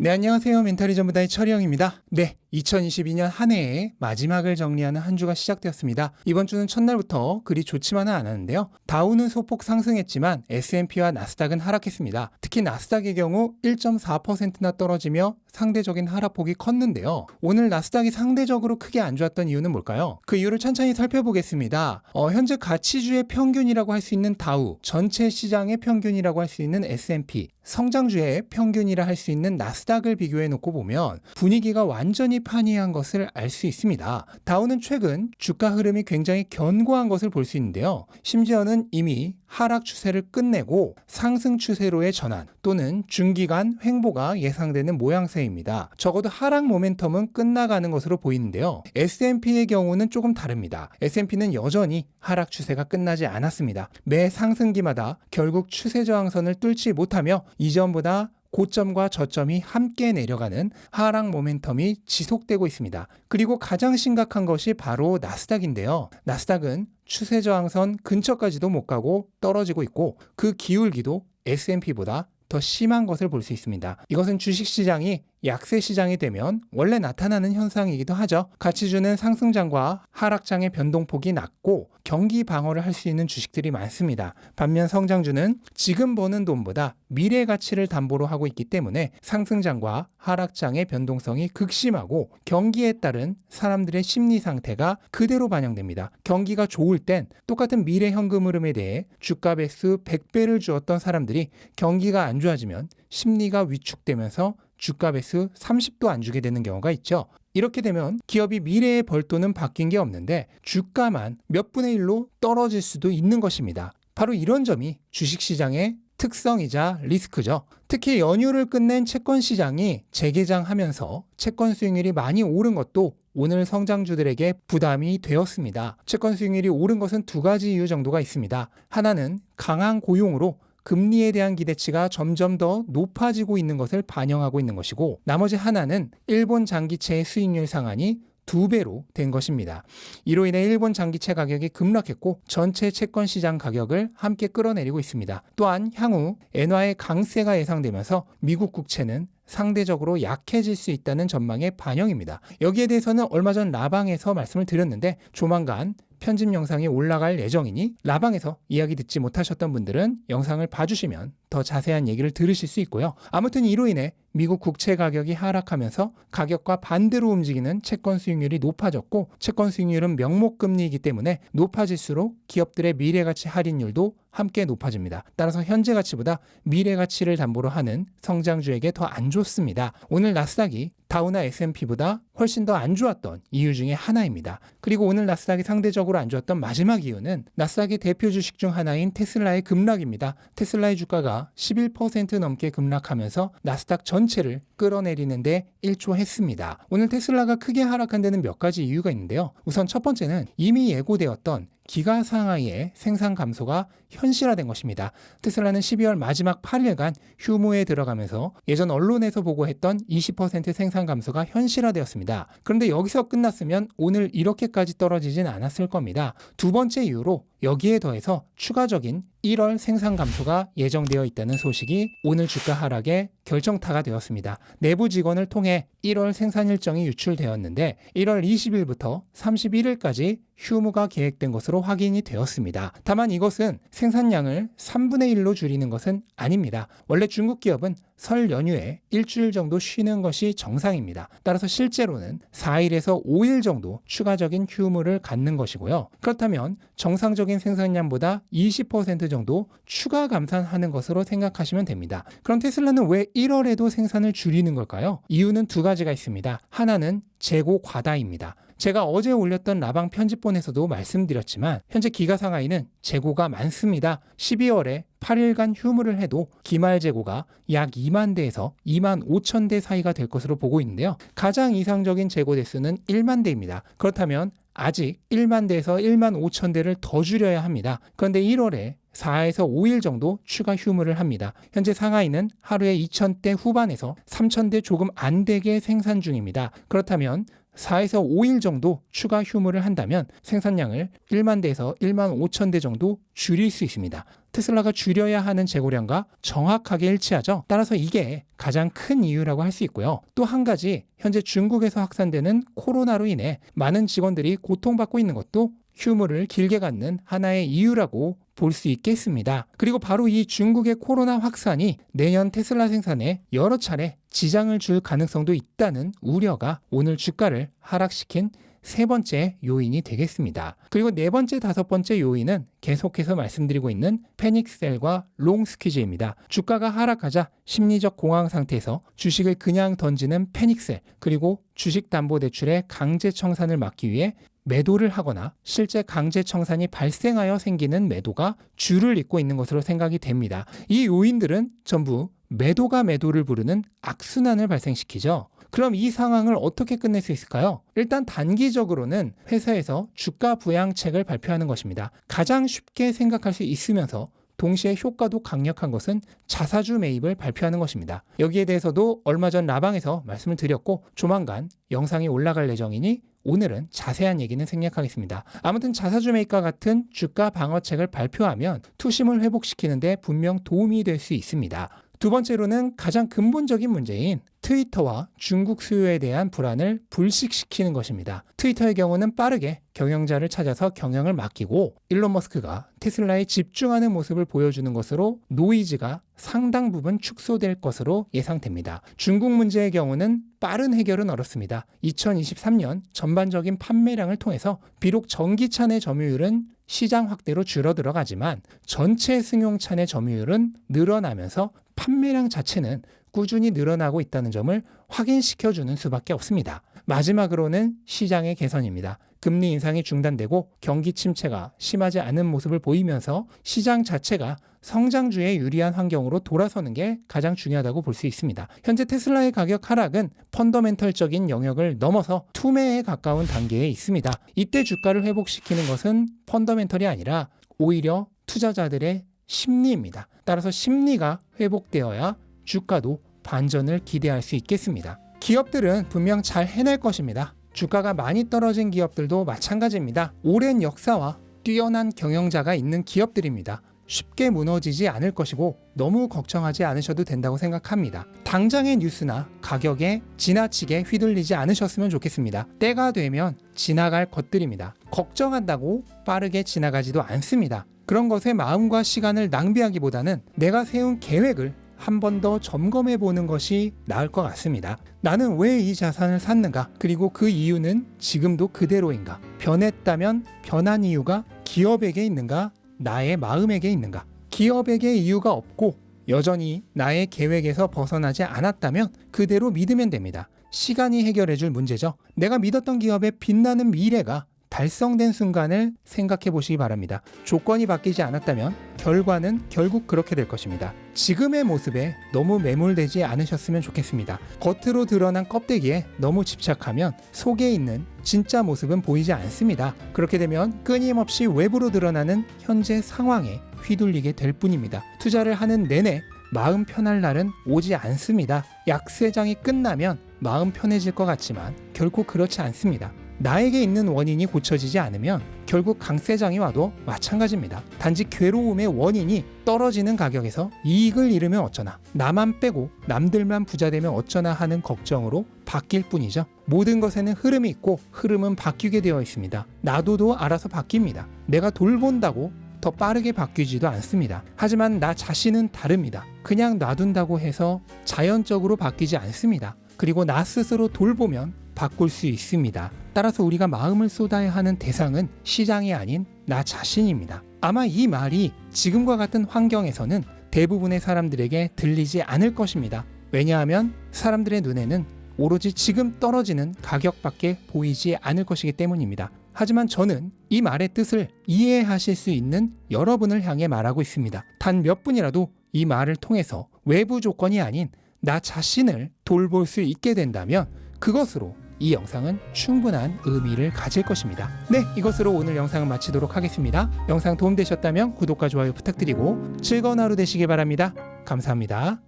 네, 안녕하세요. 멘탈이 전부다의 철이형입니다. 네, 2022년 한 해의 마지막을 정리하는 한 주가 시작되었습니다. 이번 주는 첫날부터 그리 좋지만은 않았는데요. 다우는 소폭 상승했지만 S&P와 나스닥은 하락했습니다. 특히 나스닥의 경우 1.4%나 떨어지며 상대적인 하락폭이 컸는데요. 오늘 나스닥이 상대적으로 크게 안 좋았던 이유는 뭘까요? 그 이유를 천천히 살펴보겠습니다. 현재 가치주의 평균이라고 할 수 있는 다우, 전체 시장의 평균이라고 할 수 있는 S&P, 성장주의 평균이라 할 수 있는 나스닥을 비교해 놓고 보면 분위기가 완전히 판이한 것을 알 수 있습니다. 다우는 최근 주가 흐름이 굉장히 견고한 것을 볼 수 있는데요. 심지어는 이미 하락 추세를 끝내고 상승 추세로의 전환 또는 중기간 횡보가 예상되는 모양새입니다. 적어도 하락 모멘텀은 끝나가는 것으로 보이는데요. S&P의 경우는 조금 다릅니다. S&P는 여전히 하락 추세가 끝나지 않았습니다. 매 상승기마다 결국 추세 저항선을 뚫지 못하며 이전보다 고점과 저점이 함께 내려가는 하락 모멘텀이 지속되고 있습니다. 그리고 가장 심각한 것이 바로 나스닥인데요. 나스닥은 추세 저항선 근처까지도 못 가고 떨어지고 있고 그 기울기도 S&P보다 더 심한 것을 볼 수 있습니다. 이것은 주식시장이 약세 시장이 되면 원래 나타나는 현상이기도 하죠. 가치주는 상승장과 하락장의 변동폭이 낮고 경기 방어를 할 수 있는 주식들이 많습니다. 반면 성장주는 지금 버는 돈보다 미래 가치를 담보로 하고 있기 때문에 상승장과 하락장의 변동성이 극심하고 경기에 따른 사람들의 심리 상태가 그대로 반영됩니다. 경기가 좋을 땐 똑같은 미래 현금 흐름에 대해 주가 배수 100배를 주었던 사람들이 경기가 안 좋아지면 심리가 위축되면서 주가 배수 30도 안 주게 되는 경우가 있죠. 이렇게 되면 기업이 미래에 벌 돈은 바뀐 게 없는데 주가만 몇 분의 1로 떨어질 수도 있는 것입니다. 바로 이런 점이 주식시장의 특성이자 리스크죠. 특히 연휴를 끝낸 채권 시장이 재개장하면서 채권 수익률이 많이 오른 것도 오늘 성장주들에게 부담이 되었습니다. 채권 수익률이 오른 것은 두 가지 이유 정도가 있습니다. 하나는 강한 고용으로 금리에 대한 기대치가 점점 더 높아지고 있는 것을 반영하고 있는 것이고 나머지 하나는 일본 장기채의 수익률 상한이 2배로 된 것입니다. 이로 인해 일본 장기채 가격이 급락했고 전체 채권 시장 가격을 함께 끌어내리고 있습니다. 또한 향후 엔화의 강세가 예상되면서 미국 국채는 상대적으로 약해질 수 있다는 전망의 반영입니다. 여기에 대해서는 얼마 전 라방에서 말씀을 드렸는데 조만간 편집 영상이 올라갈 예정이니 라방에서 이야기 듣지 못하셨던 분들은 영상을 봐주시면 더 자세한 얘기를 들으실 수 있고요. 아무튼 이로 인해 미국 국채 가격이 하락하면서 가격과 반대로 움직이는 채권 수익률이 높아졌고 채권 수익률은 명목금리이기 때문에 높아질수록 기업들의 미래가치 할인율도 함께 높아집니다. 따라서 현재 가치보다 미래 가치를 담보로 하는 성장주에게 더 안 좋습니다. 오늘 나스닥이 다우나 S&P보다 훨씬 더 안 좋았던 이유 중에 하나입니다. 그리고 오늘 나스닥이 상대적으로 안 좋았던 마지막 이유는 나스닥의 대표 주식 중 하나인 테슬라의 급락입니다. 테슬라의 주가가 11% 넘게 급락하면서 나스닥 전체를 끌어내리는데 일조했습니다. 오늘 테슬라가 크게 하락한 데는 몇 가지 이유가 있는데요. 우선 첫 번째는 이미 예고되었던 기가 상하이의 생산 감소가 현실화된 것입니다. 테슬라는 12월 마지막 8일간 휴무에 들어가면서 예전 언론에서 보고했던 20% 생산 감소가 현실화되었습니다. 그런데 여기서 끝났으면 오늘 이렇게까지 떨어지진 않았을 겁니다. 두 번째 이유로 여기에 더해서 추가적인 1월 생산 감소가 예정되어 있다는 소식이 오늘 주가 하락의 결정타가 되었습니다. 내부 직원을 통해 1월 생산 일정이 유출되었는데 1월 20일부터 31일까지 휴무가 계획된 것으로 확인이 되었습니다. 다만 이것은 생산량을 3분의 1로 줄이는 것은 아닙니다. 원래 중국 기업은 설 연휴에 일주일 정도 쉬는 것이 정상입니다. 따라서 실제로는 4일에서 5일 정도 추가적인 휴무를 갖는 것이고요. 그렇다면 정상적인 생산량보다 20% 정도 추가 감산하는 것으로 생각하시면 됩니다. 그럼 테슬라는 왜 1월에도 생산을 줄이는 걸까요? 이유는 두 가지가 있습니다. 하나는 재고 과다입니다. 제가 어제 올렸던 라방 편집본에서도 말씀드렸지만 현재 기가상하이는 재고가 많습니다. 12월에 8일간 휴무를 해도 기말 재고가 약 2만 대에서 2만 5천 대 사이가 될 것으로 보고 있는데요. 가장 이상적인 재고 대수는 1만 대입니다. 그렇다면 아직 1만 대에서 1만 5천 대를 더 줄여야 합니다. 그런데 1월에 4에서 5일 정도 추가 휴무를 합니다. 현재 상하이는 하루에 2,000대 후반에서 3,000대 조금 안 되게 생산 중입니다. 그렇다면 4에서 5일 정도 추가 휴무를 한다면 생산량을 1만 대에서 1만 5천 대 정도 줄일 수 있습니다. 테슬라가 줄여야 하는 재고량과 정확하게 일치하죠. 따라서 이게 가장 큰 이유라고 할 수 있고요. 또 한 가지, 현재 중국에서 확산되는 코로나로 인해 많은 직원들이 고통받고 있는 것도 휴무를 길게 갖는 하나의 이유라고 볼 수 있겠습니다. 그리고 바로 이 중국의 코로나 확산이 내년 테슬라 생산에 여러 차례 지장을 줄 가능성도 있다는 우려가 오늘 주가를 하락시킨 세 번째 요인이 되겠습니다. 그리고 네 번째, 다섯 번째 요인은 계속해서 말씀드리고 있는 패닉셀과 롱스퀴즈입니다. 주가가 하락하자 심리적 공황 상태에서 주식을 그냥 던지는 패닉셀, 그리고 주식담보대출의 강제 청산을 막기 위해 매도를 하거나 실제 강제 청산이 발생하여 생기는 매도가 줄을 잇고 있는 것으로 생각이 됩니다. 이 요인들은 전부 매도가 매도를 부르는 악순환을 발생시키죠. 그럼 이 상황을 어떻게 끝낼 수 있을까요? 일단 단기적으로는 회사에서 주가 부양책을 발표하는 것입니다. 가장 쉽게 생각할 수 있으면서 동시에 효과도 강력한 것은 자사주 매입을 발표하는 것입니다. 여기에 대해서도 얼마 전 라방에서 말씀을 드렸고 조만간 영상이 올라갈 예정이니 오늘은 자세한 얘기는 생략하겠습니다. 아무튼 자사주 매입과 같은 주가 방어책을 발표하면 투심을 회복시키는 데 분명 도움이 될 수 있습니다. 두 번째로는 가장 근본적인 문제인 트위터와 중국 수요에 대한 불안을 불식시키는 것입니다. 트위터의 경우는 빠르게 경영자를 찾아서 경영을 맡기고 일론 머스크가 테슬라에 집중하는 모습을 보여주는 것으로 노이즈가 상당 부분 축소될 것으로 예상됩니다. 중국 문제의 경우는 빠른 해결은 어렵습니다. 2023년 전반적인 판매량을 통해서 비록 전기차 내 점유율은 시장 확대로 줄어들어가지만 전체 승용차 내 점유율은 늘어나면서 판매량 자체는 꾸준히 늘어나고 있다는 점을 확인시켜주는 수밖에 없습니다. 마지막으로는 시장의 개선입니다. 금리 인상이 중단되고 경기 침체가 심하지 않은 모습을 보이면서 시장 자체가 성장주에 유리한 환경으로 돌아서는 게 가장 중요하다고 볼 수 있습니다. 현재 테슬라의 가격 하락은 펀더멘털적인 영역을 넘어서 투매에 가까운 단계에 있습니다. 이때 주가를 회복시키는 것은 펀더멘털이 아니라 오히려 투자자들의 심리입니다. 따라서 심리가 회복되어야 주가도 반전을 기대할 수 있겠습니다. 기업들은 분명 잘 해낼 것입니다. 주가가 많이 떨어진 기업들도 마찬가지입니다. 오랜 역사와 뛰어난 경영자가 있는 기업들입니다. 쉽게 무너지지 않을 것이고 너무 걱정하지 않으셔도 된다고 생각합니다. 당장의 뉴스나 가격에 지나치게 휘둘리지 않으셨으면 좋겠습니다. 때가 되면 지나갈 것들입니다. 걱정한다고 빠르게 지나가지도 않습니다. 그런 것에 마음과 시간을 낭비하기보다는 내가 세운 계획을 한 번 더 점검해 보는 것이 나을 것 같습니다. 나는 왜 이 자산을 샀는가? 그리고 그 이유는 지금도 그대로인가? 변했다면 변한 이유가 기업에게 있는가? 나의 마음에게 있는가? 기업에게 이유가 없고 여전히 나의 계획에서 벗어나지 않았다면 그대로 믿으면 됩니다. 시간이 해결해 줄 문제죠. 내가 믿었던 기업의 빛나는 미래가 달성된 순간을 생각해 보시기 바랍니다. 조건이 바뀌지 않았다면 결과는 결국 그렇게 될 것입니다. 지금의 모습에 너무 매몰되지 않으셨으면 좋겠습니다. 겉으로 드러난 껍데기에 너무 집착하면 속에 있는 진짜 모습은 보이지 않습니다. 그렇게 되면 끊임없이 외부로 드러나는 현재 상황에 휘둘리게 될 뿐입니다. 투자를 하는 내내 마음 편할 날은 오지 않습니다. 약세장이 끝나면 마음 편해질 것 같지만 결코 그렇지 않습니다. 나에게 있는 원인이 고쳐지지 않으면 결국 강세장이 와도 마찬가지입니다. 단지 괴로움의 원인이 떨어지는 가격에서 이익을 잃으면 어쩌나, 나만 빼고 남들만 부자 되면 어쩌나 하는 걱정으로 바뀔 뿐이죠. 모든 것에는 흐름이 있고 흐름은 바뀌게 되어 있습니다. 나도도 알아서 바뀝니다. 내가 돌본다고 더 빠르게 바뀌지도 않습니다. 하지만 나 자신은 다릅니다. 그냥 놔둔다고 해서 자연적으로 바뀌지 않습니다. 그리고 나 스스로 돌보면 바꿀 수 있습니다. 따라서 우리가 마음을 쏟아야 하는 대상은 시장이 아닌 나 자신입니다. 아마 이 말이 지금과 같은 환경에서는 대부분의 사람들에게 들리지 않을 것입니다. 왜냐하면 사람들의 눈에는 오로지 지금 떨어지는 가격밖에 보이지 않을 것이기 때문입니다. 하지만 저는 이 말의 뜻을 이해하실 수 있는 여러분을 향해 말하고 있습니다. 단 몇 분이라도 이 말을 통해서 외부 조건이 아닌 나 자신을 돌볼 수 있게 된다면 그것으로 이 영상은 충분한 의미를 가질 것입니다. 네, 이것으로 오늘 영상을 마치도록 하겠습니다. 영상 도움되셨다면 구독과 좋아요 부탁드리고 즐거운 하루 되시길 바랍니다. 감사합니다.